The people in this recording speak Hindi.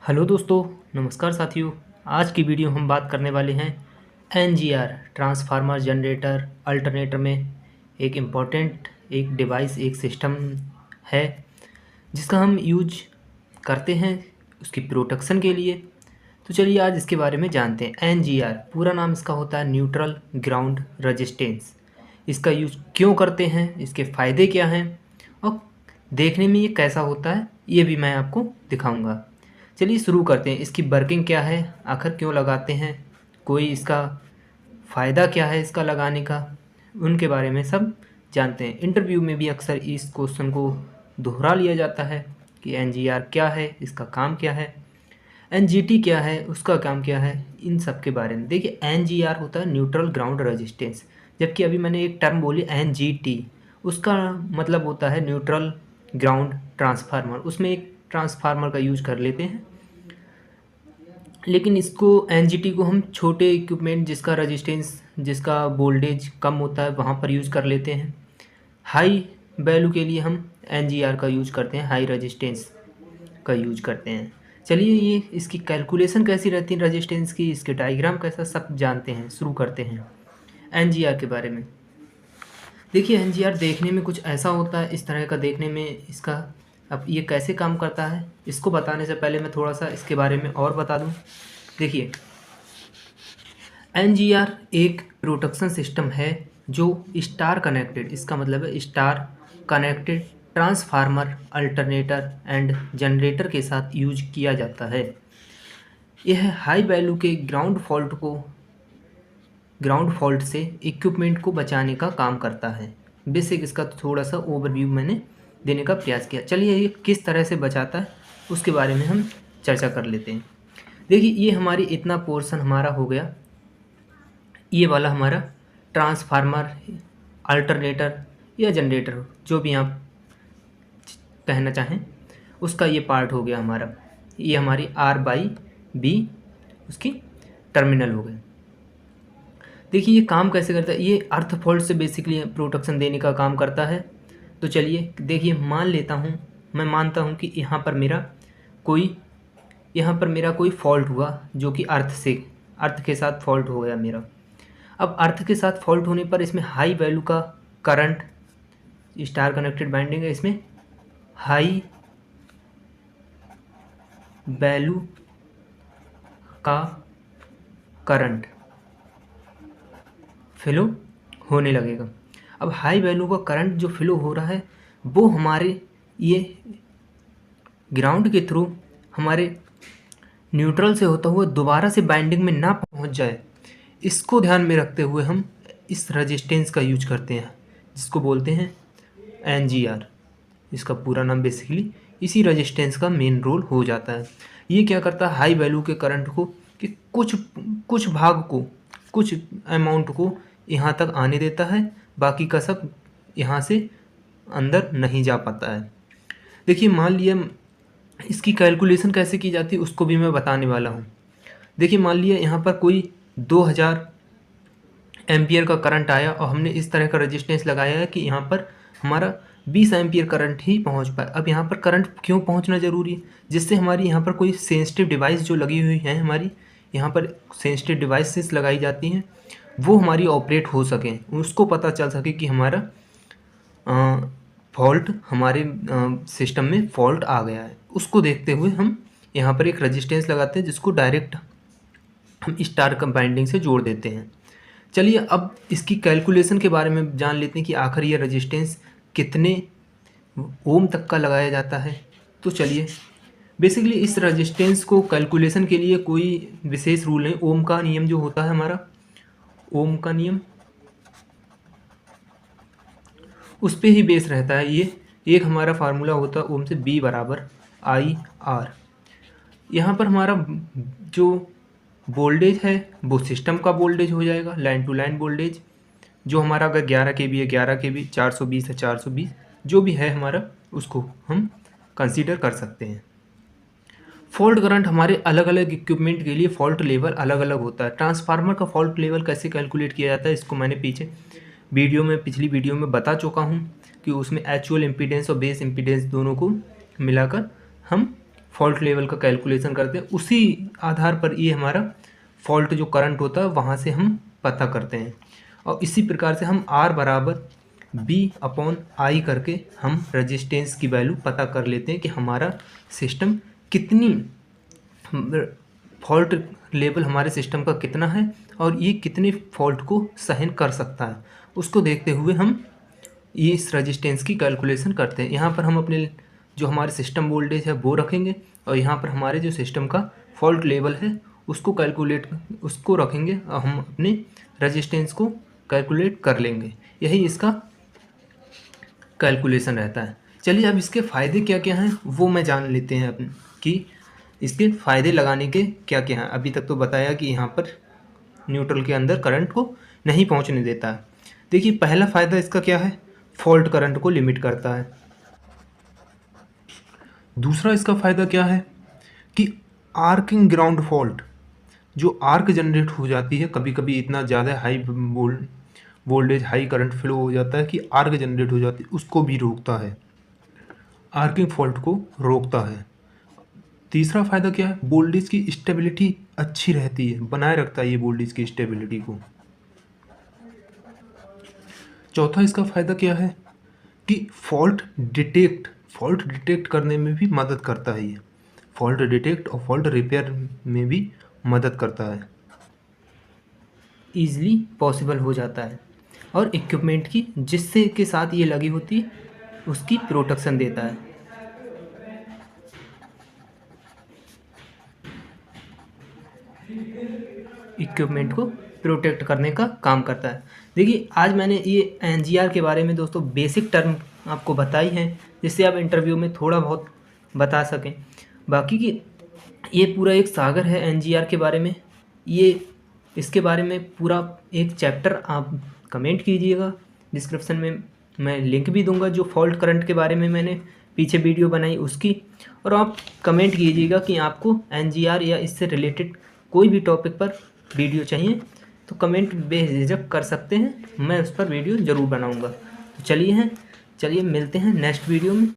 हेलो दोस्तों, नमस्कार साथियों। आज की वीडियो हम बात करने वाले हैं एनजीआर ट्रांसफार्मर जनरेटर अल्टरनेटर में एक इम्पॉर्टेंट एक डिवाइस एक सिस्टम है जिसका हम यूज करते हैं उसकी प्रोटेक्शन के लिए। तो चलिए आज इसके बारे में जानते हैं। एनजीआर पूरा नाम इसका होता है न्यूट्रल ग्राउंड रेजिस्टेंस। इसका यूज क्यों करते हैं, इसके फ़ायदे क्या हैं और देखने में ये कैसा होता है ये भी मैं आपको दिखाऊंगा। चलिए शुरू करते हैं। इसकी वर्किंग क्या है, आखिर क्यों लगाते हैं, कोई इसका फ़ायदा क्या है इसका लगाने का, उनके बारे में सब जानते हैं। इंटरव्यू में भी अक्सर इस क्वेश्चन को दोहरा लिया जाता है कि एनजीआर क्या है, इसका काम क्या है, एनजीटी क्या है, उसका काम क्या है। इन सब के बारे में देखिए। एनजीआर होता है न्यूट्रल ग्राउंड रेजिस्टेंस, जबकि अभी मैंने एक टर्म बोली एनजीटी, उसका मतलब होता है न्यूट्रल ग्राउंड ट्रांसफार्मर। उसमें एक ट्रांसफार्मर का यूज कर लेते हैं, लेकिन इसको एनजीटी को हम छोटे इक्विपमेंट जिसका रेजिस्टेंस जिसका वोल्टेज कम होता है वहाँ पर यूज़ कर लेते हैं। हाई वैल्यू के लिए हम एनजीआर का यूज करते हैं, हाई रेजिस्टेंस का यूज करते हैं। चलिए ये इसकी कैलकुलेशन कैसी रहती है रेजिस्टेंस की, इसके डायग्राम कैसा, सब जानते हैं। शुरू करते हैं एनजीआर के बारे में। देखिए एनजीआर देखने में कुछ ऐसा होता है, इस तरह का देखने में इसका। अब ये कैसे काम करता है इसको बताने से पहले मैं थोड़ा सा इसके बारे में और बता दूं। देखिए एनजीआर एक प्रोटेक्शन सिस्टम है जो स्टार कनेक्टेड, इसका मतलब है star connected transformer alternator and generator के साथ यूज किया जाता है। यह हाई वैल्यू के ग्राउंड फॉल्ट से इक्विपमेंट को बचाने का काम करता है। बेसिक इसका थोड़ा सा ओवरव्यू मैंने देने का प्रयास किया। चलिए ये किस तरह से बचाता है उसके बारे में हम चर्चा कर लेते हैं। देखिए ये हमारी इतना पोर्शन हमारा हो गया, ये वाला हमारा ट्रांसफार्मर अल्टरनेटर या जनरेटर जो भी आप कहना चाहें उसका ये पार्ट हो गया हमारा। ये हमारी R/B उसकी टर्मिनल हो गए। देखिए ये काम कैसे करता है, ये अर्थ फॉल्ट से बेसिकली प्रोटेक्शन देने का काम करता है। तो चलिए देखिए, मैं मानता हूँ कि यहाँ पर मेरा कोई फॉल्ट हुआ जो कि अर्थ के साथ फॉल्ट हो गया मेरा। अब अर्थ के साथ फॉल्ट होने पर इसमें हाई वैल्यू का करंट, स्टार कनेक्टेड बाइंडिंग है, इसमें हाई वैल्यू का करंट फ्लो होने लगेगा। अब हाई वैल्यू का करंट जो फ्लो हो रहा है वो हमारे ये ग्राउंड के थ्रू हमारे न्यूट्रल से होता हुआ दोबारा से बाइंडिंग में ना पहुंच जाए, इसको ध्यान में रखते हुए हम इस रेजिस्टेंस का यूज करते हैं जिसको बोलते हैं एनजीआर। इसका पूरा नाम बेसिकली इसी रेजिस्टेंस का मेन रोल हो जाता है। ये क्या करता है, हाई वैल्यू के करंट को कि कुछ भाग को, कुछ अमाउंट को यहाँ तक आने देता है, बाकी का सब यहाँ से अंदर नहीं जा पाता है। देखिए मान लिया इसकी कैलकुलेशन कैसे की जाती है उसको भी मैं बताने वाला हूँ। देखिए मान लिया यहाँ पर कोई 2000 एम्पियर का करंट आया और हमने इस तरह का रेजिस्टेंस लगाया है कि यहाँ पर हमारा 20 एम्पियर करंट ही पहुँच पाए। अब यहाँ पर करंट क्यों पहुँचना ज़रूरी है, जिससे हमारी यहाँ पर कोई सेंसिटिव डिवाइस जो लगी हुई है, हमारी यहाँ पर सेंसिटिव डिवाइसेस लगाई जाती हैं, वो हमारी ऑपरेट हो सकें, उसको पता चल सके कि हमारा फॉल्ट, हमारे सिस्टम में फॉल्ट आ गया है। उसको देखते हुए हम यहाँ पर एक रेजिस्टेंस लगाते हैं जिसको डायरेक्ट हम स्टार बाइंडिंग से जोड़ देते हैं। चलिए अब इसकी कैलकुलेशन के बारे में जान लेते हैं कि आखिर ये रेजिस्टेंस कितने ओम तक का लगाया जाता है। तो चलिए बेसिकली इस रेजिस्टेंस को कैलकुलेशन के लिए कोई विशेष रूल नहीं। ओम का नियम जो होता है हमारा, ओम का नियम, उस पे ही बेस रहता है। ये एक हमारा फार्मूला होता है ओम से B=IR। यहाँ पर हमारा जो वोल्टेज है वो सिस्टम का वोल्टेज हो जाएगा, लाइन टू लाइन वोल्टेज, जो हमारा अगर 11 kV है 11 kV, 420 है 420, जो भी है हमारा उसको हम कंसीडर कर सकते हैं। फॉल्ट करंट हमारे अलग अलग इक्विपमेंट के लिए फॉल्ट लेवल अलग अलग होता है। ट्रांसफार्मर का फॉल्ट लेवल कैसे कैलकुलेट किया जाता है इसको मैंने पिछली वीडियो में बता चुका हूँ कि उसमें एक्चुअल इम्पीडेंस और बेस इम्पीडेंस दोनों को मिलाकर हम फॉल्ट लेवल का कैलकुलेशन करते हैं, उसी आधार पर ये हमारा फॉल्ट जो करंट होता है वहाँ से हम पता करते हैं। और इसी प्रकार से हम R बराबर B/I करके हम रजिस्टेंस की वैल्यू पता कर लेते हैं कि हमारा सिस्टम कितनी फॉल्ट लेवल हमारे सिस्टम का कितना है और ये कितने फॉल्ट को सहन कर सकता है, उसको देखते हुए हम ये इस रजिस्टेंस की कैलकुलेशन करते हैं। यहाँ पर हम अपने जो हमारे सिस्टम वोल्टेज है वो रखेंगे और यहाँ पर हमारे जो सिस्टम का फॉल्ट लेवल है उसको रखेंगे और हम अपने रजिस्टेंस को कैलकुलेट कर लेंगे। यही इसका कैलकुलेशन रहता है। चलिए अब इसके फ़ायदे क्या क्या हैं वो मैं जान लेते हैं अपन कि इसके फ़ायदे लगाने के क्या क्या हैं। अभी तक तो बताया कि यहाँ पर न्यूट्रल के अंदर करंट को नहीं पहुँचने देता है। देखिए पहला फ़ायदा इसका क्या है, फॉल्ट करंट को लिमिट करता है। दूसरा इसका फ़ायदा क्या है कि आर्किंग ग्राउंड फॉल्ट, जो आर्क जनरेट हो जाती है, कभी कभी इतना ज़्यादा high voltage high current flow हो जाता है कि आर्क जनरेट हो जाती है, उसको भी रोकता है, आर्किंग फॉल्ट को रोकता है। तीसरा फ़ायदा क्या है, वोल्टेज की स्टेबिलिटी अच्छी रहती है, बनाए रखता है ये वोल्टेज की स्टेबिलिटी को। चौथा इसका फ़ायदा क्या है कि फॉल्ट डिटेक्ट करने में भी मदद करता है। ये फॉल्ट डिटेक्ट और फॉल्ट रिपेयर में भी मदद करता है, ईजिली पॉसिबल हो जाता है। और इक्विपमेंट की जिससे के साथ ये लगी होती है उसकी प्रोटेक्शन देता है। इक्विपमेंट को प्रोटेक्ट करने का काम करता है। देखिए आज मैंने ये एनजीआर के बारे में दोस्तों बेसिक टर्म आपको बताई हैं, जिससे आप इंटरव्यू में थोड़ा बहुत बता सकें। बाकी की ये पूरा एक सागर है एनजीआर के बारे में। ये इसके बारे में पूरा एक चैप्टर आप कमेंट कीजिएगा, डिस्क्रिप्शन में मैं लिंक भी दूंगा जो फॉल्ट करंट के बारे में मैंने पीछे वीडियो बनाई उसकी। और आप कमेंट कीजिएगा कि आपको एनजीआर या इससे रिलेटेड कोई भी टॉपिक पर वीडियो चाहिए तो कमेंट बेझिझक कर सकते हैं, मैं उस पर वीडियो ज़रूर बनाऊंगा। तो चलिए मिलते हैं नेक्स्ट वीडियो में।